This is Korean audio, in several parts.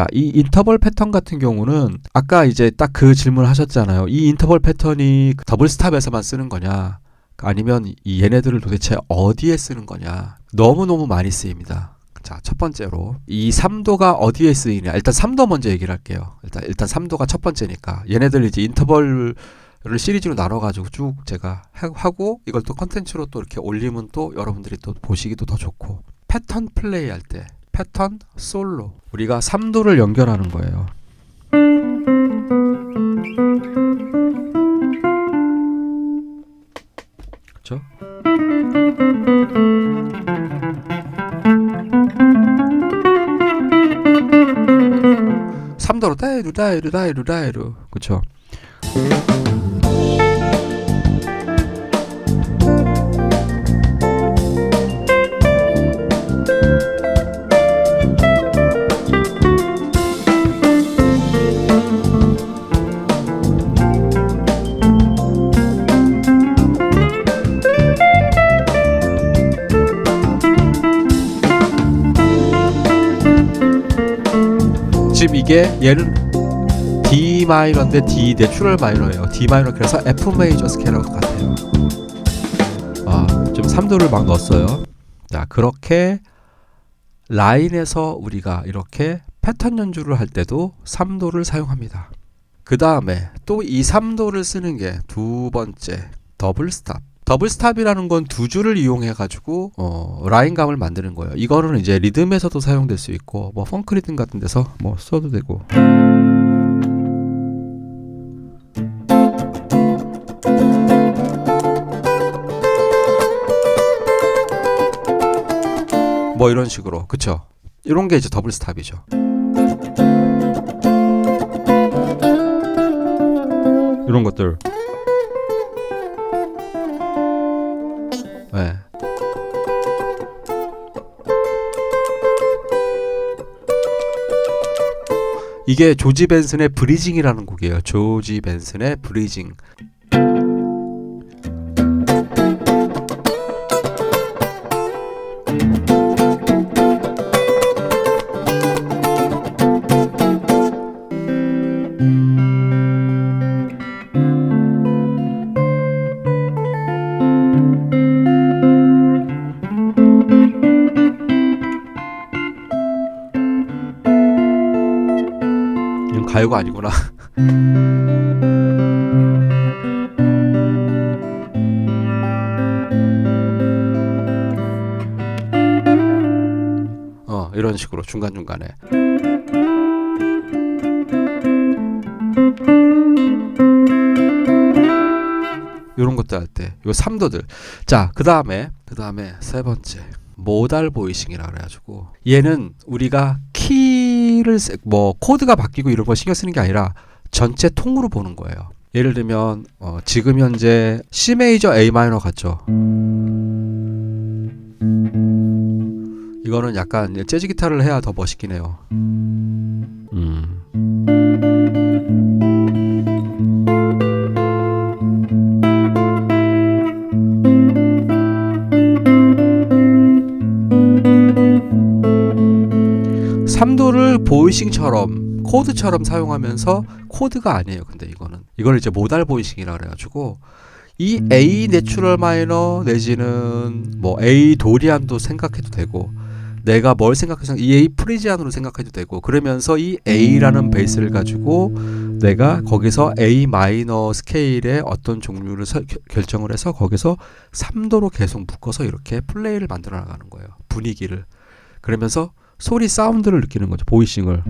자, 이 인터벌 패턴 같은 경우는 아까 이제 딱 그 질문을 하셨잖아요. 이 인터벌 패턴이 더블 스탑에서만 쓰는 거냐, 아니면 이 얘네들을 도대체 어디에 쓰는 거냐. 너무너무 많이 쓰입니다. 자, 첫 번째로 이 3도가 어디에 쓰이냐. 일단 3도 먼저 얘기를 할게요. 일단 3도가 첫 번째니까 얘네들 이제 인터벌 를 시리즈로 나눠가지고 쭉 제가 하고 이걸 또 컨텐츠로 또 이렇게 올리면 또 여러분들이 또 보시기도 더 좋고. 패턴 플레이 할 때 패턴 솔로 우리가 3도를 연결하는 거예요. 그렇죠? 삼도로 다이루 그렇죠? 지금 이게 얘는 D 마이너인데 D 내추럴 마이너예요. D 마이너 그래서 F 메이저 스케일하고 같아요. 좀 3도를 막 넣었어요. 자, 그렇게 라인에서 우리가 이렇게 패턴 연주를 할 때도 3도를 사용합니다. 그 다음에 또 이 3도를 쓰는 게 두 번째 더블 스탑. 더블 스탑이라는 건 두 줄을 이용해 가지고 라인감을 만드는 거예요. 이거는 이제 리듬에서도 사용될 수 있고 뭐 펑크 리듬 같은 데서 뭐 써도 되고. 뭐 이런 식으로. 그쵸? 이런 게 이제 더블 스탑이죠. 이런 것들. 네. 이게 조지 벤슨의 브리징이라는 곡이에요. 조지 벤슨의 브리징. 이건 가요가 아니구나. 이런 식으로 중간중간에. 이런 것들 할 때 요 3도들. 자, 그 다음에 세 번째 모달 보이싱이라 그래가지고 얘는 우리가 키를 뭐 코드가 바뀌고 이런 거 신경 쓰는 게 아니라 전체 통으로 보는 거예요. 예를 들면 지금 현재 C 메이저 A 마이너 같죠? 이거는 약간 재즈 기타를 해야 더 멋있긴 해요. 삼도를 보이싱처럼 코드처럼 사용하면서 코드가 아니에요. 근데 이거는 이제 모달 보이싱이라 그래가지고 이 A 내추럴 마이너 내지는 뭐 A 도리안도 생각해도 되고 내가 뭘 생각해서 이 A 프리지안으로 생각해도 되고 그러면서 이 A라는 베이스를 가지고 내가 거기서 A 마이너 스케일의 어떤 종류를 결정을 해서 거기서 3도로 계속 묶어서 이렇게 플레이를 만들어 나가는 거예요. 분위기를. 그러면서 소리 사운드를 느끼는 거죠. 보이싱을.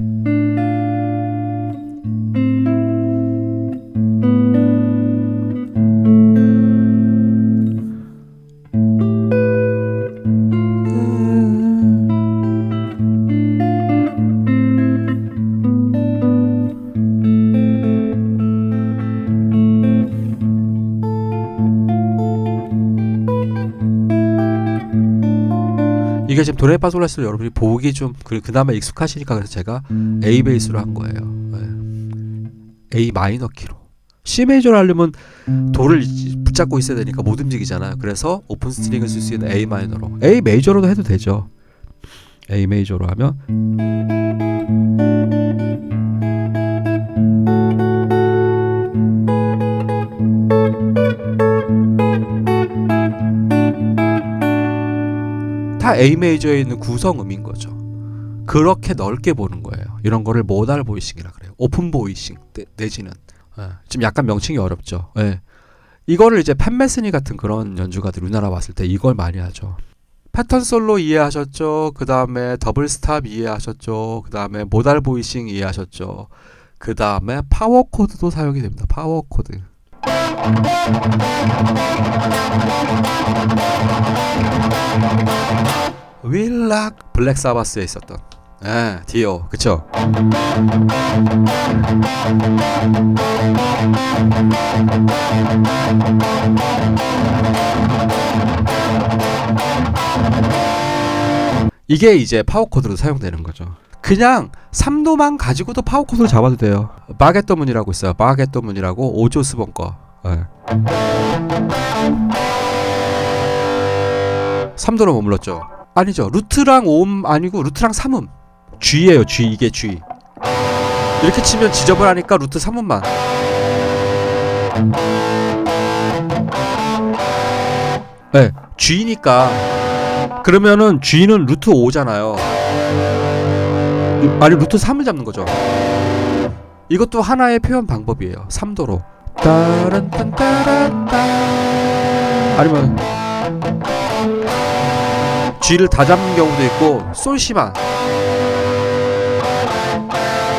이게 지금 도레미파솔라시도 여러분이 보기 좀 그나마 익숙하시니까 그래서 제가 A 베이스로 한 거예요. 네. A 마이너 키로. C 메이저를 하려면 도를 붙잡고 있어야 되니까 못 움직이잖아요. 그래서 오픈 스트링을 쓸 수 있는 A 마이너로. A 메이저로도 해도 되죠. A 메이저로 하면 다 A 메이저에 있는 구성음인 거죠. 그렇게 넓게 보는 거예요. 이런 거를 모달 보이싱이라 그래요. 오픈 보이싱 내지는 지금 약간 명칭이 어렵죠. 이거를 이제 팻 메스니 같은 그런 연주가들 우리나라 왔을 때 이걸 많이 하죠. 패턴 솔로 이해하셨죠? 그 다음에 더블 스탑 이해하셨죠? 그 다음에 모달 보이싱 이해하셨죠? 그 다음에 파워 코드도 사용이 됩니다. 파워 코드. 윌락 블랙 사바스에 있었던 디오 그쵸? 이게 이제 파워 코드로 사용되는 거죠. 그냥 3도만 가지고도 파워 코드를 잡아도 돼요. 바게토문이라고 있어요. 바게토문이라고 오조스본 거. 3도로 머물렀죠. 아니죠. 루트랑 5음 아니고 루트랑 3음. G예요. G. 이게 G. 이렇게 치면 지저분하니까 루트 3음만. G니까 그러면은 G는 루트 5잖아요. 아니 루트 3을 잡는 거죠. 이것도 하나의 표현 방법이에요. 3도로. 아니면 G를 다 잡는 경우도 있고 솔시만.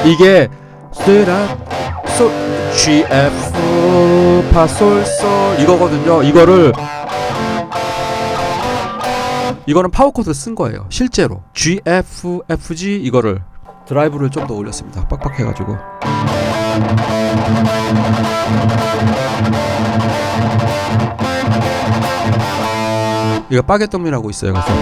이게 솔 G F 파 솔 솔 이거거든요. 이거는 파워 코드 쓴 거예요. 실제로 G F F G 이거를 드라이브를 좀 더 올렸습니다. 빡빡해가지고. 이거 바게토문이라고 있어요. 그래서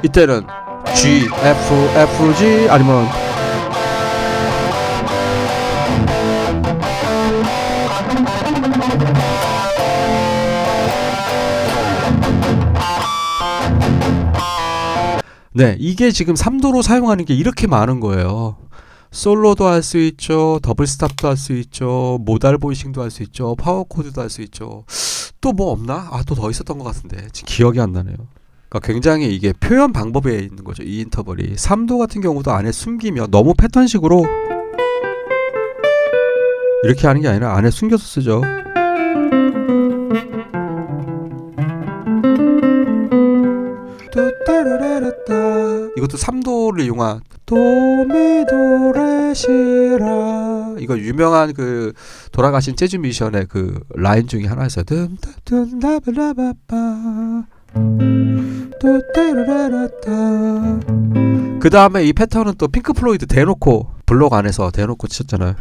이때는 G, F, F, G 아니면 네, 이게 지금 3도로 사용하는 게 이렇게 많은 거예요. 솔로도 할 수 있죠. 더블 스탑도 할 수 있죠. 모달 보이싱도 할 수 있죠. 파워 코드도 할 수 있죠. 또 뭐 없나? 또 더 있었던 것 같은데 지금 기억이 안 나네요. 그러니까 굉장히 이게 표현 방법에 있는 거죠. 이 인터벌이 3도 같은 경우도 안에 숨기면 너무 패턴식으로 이렇게 하는 게 아니라 안에 숨겨서 쓰죠. 이것도 3도를 이용한 도미도레시라 이거 유명한 그 돌아가신 재즈 뮤지션의 그 라인 중에 하나였어요. 그 다음에 이 패턴은 또 핑크 플로이드 대놓고 블록 안에서 대놓고 치셨잖아요.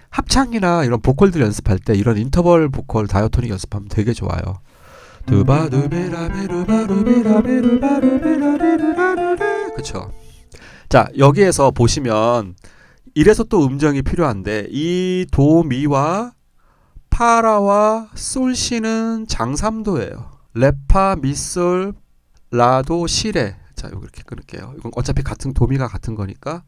합창이나 이런 보컬들 연습할 때 이런 인터벌 보컬 다이어토닉 연습하면 되게 좋아요. 그쵸. 자, 여기에서 보시면 이래서 또 음정이 필요한데 이 도미와 파라와 솔시는 장삼도예요. 레파 미솔 라도 시레. 자, 요거 이렇게 끊을게요. 이건 어차피 같은 도미가 같은 거니까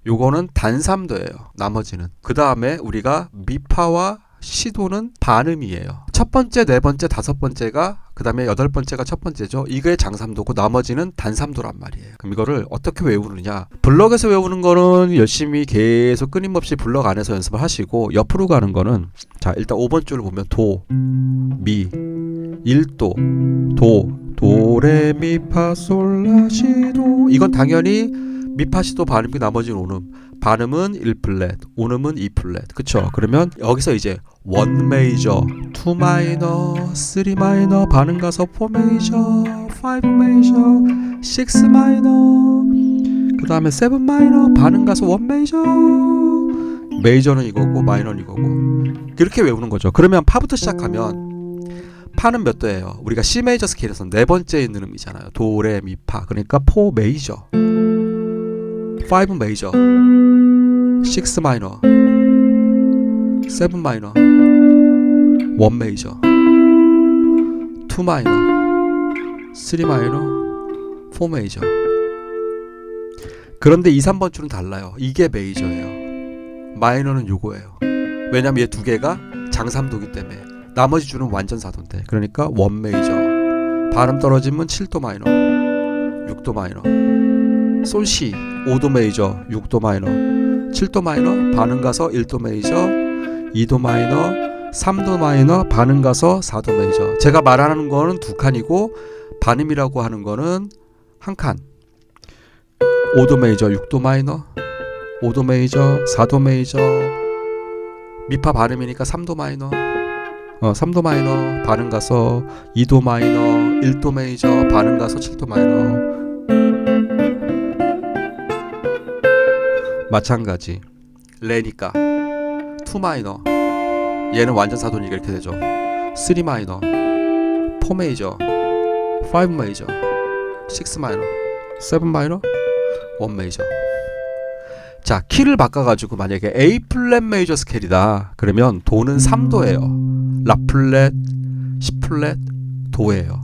요거는 단삼도예요. 나머지는. 그 다음에 우리가 미파와 시도는 반음이에요. 첫 번째, 네 번째, 다섯 번째가 그 다음에 여덟 번째가 첫 번째죠. 이게 장삼도고 나머지는 단삼도란 말이에요. 그럼 이거를 어떻게 외우느냐? 블럭에서 외우는 거는 열심히 계속 끊임없이 블럭 안에서 연습을 하시고 옆으로 가는 거는 자 일단 5번 줄을 보면 도, 미, 1도, 도, 레, 미, 파, 솔, 라, 시, 도 이건 당연히 미파시도 반음이고 나머지는 오음. 반음은 1플랫, 오음은 2플랫. 그쵸? 그러면 여기서 이제 1 메이저, 2 마이너, 3 마이너, 반음 가서 4 메이저, 5 메이저, 6 마이너, 그 다음에 7 마이너, 반음 가서 1 메이저. 메이저는 이거고 마이너는 이거고. 이렇게 외우는 거죠. 그러면 파부터 시작하면 파는 몇 도예요? 우리가 C 메이저 스케일에서 네 번째에 있는 음이잖아요. 도, 레, 미, 파. 그러니까 4 메이저. 5 메이저, 6 마이너, 7 마이너, 1 메이저, 2 마이너, 3 마이너, 4 메이저. 그런데 2, 3번 줄은 달라요. 이게 메이저예요. 마이너는 요거예요. 왜냐면 얘 두 개가 장삼도기 때문에. 나머지 줄은 완전 사도인데. 그러니까 1 메이저. 발음 떨어지면 7도 마이너, 6도 마이너. 솔시 5도 메이저, 6도 마이너, 7도 마이너, 반음 가서 1도 메이저, 2도 마이너, 3도 마이너, 반음 가서 4도 메이저. 제가 말하는 거는 두 칸이고 반음이라고 하는 거는 한 칸. 5도 메이저, 6도 마이너, 5도 메이저, 4도 메이저. 미파 반음이니까 3도 마이너, 3도 마이너, 반음 가서 2도 마이너, 1도 메이저, 반음 가서 7도 마이너. 마찬가지. 레니까 2 마이너, 얘는 완전 사도니까 이렇게 되죠. 3 마이너, 4 메이저, 5 메이저, 6 마이너, 7 마이너, 1 메이저. 자, 키를 바꿔가지고 만약에 A 플랫 메이저 스케일이다 그러면 도는 3도예요. 라 플랫, C 플랫, 도예요.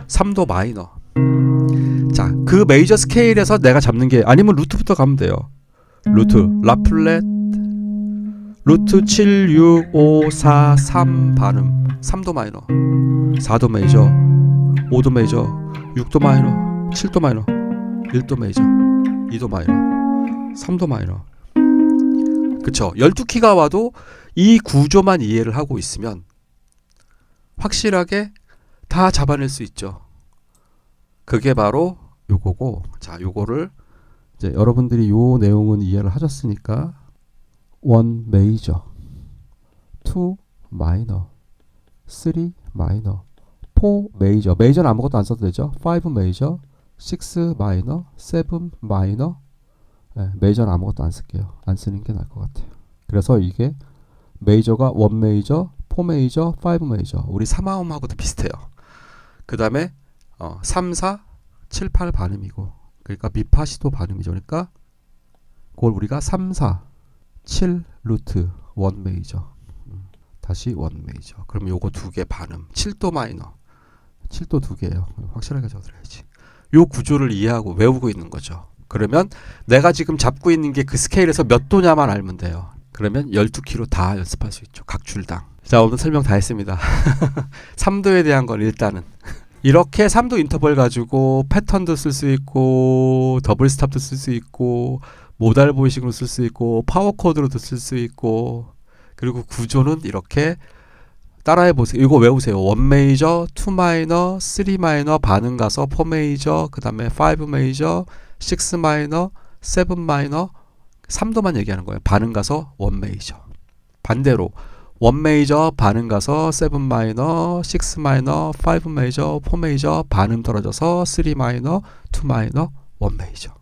3도 마이너. 자, 그 메이저 스케일에서 내가 잡는 게 아니면 루트부터 가면 돼요. 루트, 라 플랫, 루트 7, 6, 5, 4, 3 반음, 3도 마이너, 4도 메이저, 5도 메이저, 6도 마이너, 7도 마이너, 1도 메이저, 2도 마이너, 3도 마이너. 그쵸? 12키가 와도 이 구조만 이해를 하고 있으면 확실하게 다 잡아낼 수 있죠. 그게 바로 요거고, 자, 요거를 이제 여러분들이 요 내용은 이해를 하셨으니까 1 메이저, 2 마이너, 3 마이너, 4 메이저. 메이저는 아무것도 안 써도 되죠. 5 메이저, 6 마이너, 7 마이너. 네, 메이저는 아무것도 안 쓸게요. 안 쓰는 게 나을 것 같아요. 그래서 이게 메이저가 1 메이저, 4 메이저, 5 메이저. 우리 3화음하고도 비슷해요. 그 다음에 3, 4, 7, 8 반음이고, 그러니까 미파시도 반음이죠. 그러니까 그걸 우리가 3, 4, 7 루트 1 메이저, 다시 1 메이저. 그럼 요거 두 개 반음. 7도 마이너, 7도 두 개예요. 확실하게 적어드려야지. 요 구조를 이해하고 외우고 있는 거죠. 그러면 내가 지금 잡고 있는 게 그 스케일에서 몇 도냐만 알면 돼요. 그러면 12키로 다 연습할 수 있죠. 각 줄당. 자, 오늘 설명 다 했습니다. 3도에 대한 건 일단은 이렇게 3도 인터벌 가지고 패턴도 쓸 수 있고, 더블 스탑도 쓸 수 있고, 모달 보이싱으로 쓸 수 있고, 파워 코드로도 쓸 수 있고, 그리고 구조는 이렇게 따라해 보세요. 이거 외우세요. 1 메이저, 2 마이너, 3 마이너, 반음 가서 4 메이저, 그 다음에 5 메이저, 6 마이너, 7 마이너, 3도만 얘기하는 거예요. 반음 가서 1 메이저. 반대로 1 메이저, 반음 가서 7 마이너, 6 마이너, 5 메이저, 4 메이저, 반음 떨어져서 3 마이너, 2 마이너, 1 메이저.